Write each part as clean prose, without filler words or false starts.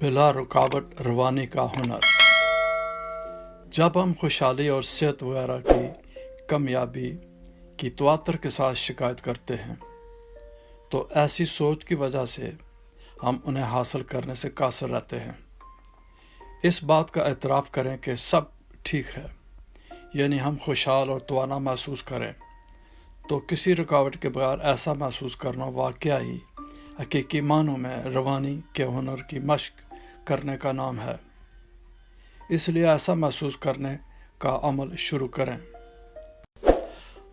बिला रुकावट रवानी का हुनर। जब हम खुशहाली और सेहत वगैरह की कमियाबी की तवातर के साथ शिकायत करते हैं तो ऐसी सोच की वजह से हम उन्हें हासिल करने से कासिर रहते हैं। इस बात का एतराफ़ करें कि सब ठीक है, यानी हम खुशहाल और तवाना महसूस करें, तो किसी रुकावट के बगैर ऐसा महसूस करना वाकया ही हकीकी मानों में रवानी के हुनर की मशक करने का नाम है। इसलिए ऐसा महसूस करने का अमल शुरू करें।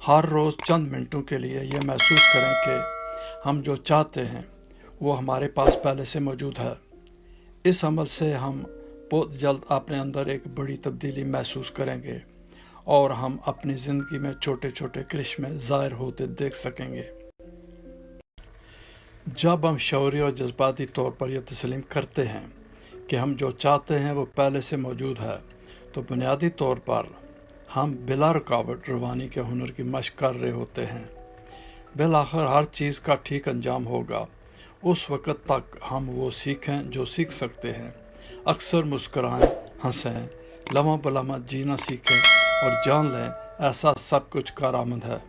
हर रोज़ चंद मिनटों के लिए यह महसूस करें कि हम जो चाहते हैं वो हमारे पास पहले से मौजूद है। इस अमल से हम बहुत जल्द अपने अंदर एक बड़ी तब्दीली महसूस करेंगे और हम अपनी ज़िंदगी में छोटे छोटे करिश्मे ज़ाहिर होते देख सकेंगे। जब हम शऊरी और जज्बाती तौर पर यह तस्लीम करते हैं कि हम जो चाहते हैं वो पहले से मौजूद है, तो बुनियादी तौर पर हम बिला रुकावट रवानी के हुनर की मशक कर रहे होते हैं। बिलाखिर हर चीज़ का ठीक अंजाम होगा। उस वक़्त तक हम वो सीखें जो सीख सकते हैं। अक्सर मुस्कुराएं, हंसें, लम्हा बलम्हा जीना सीखें और जान लें ऐसा सब कुछ कारआमद है।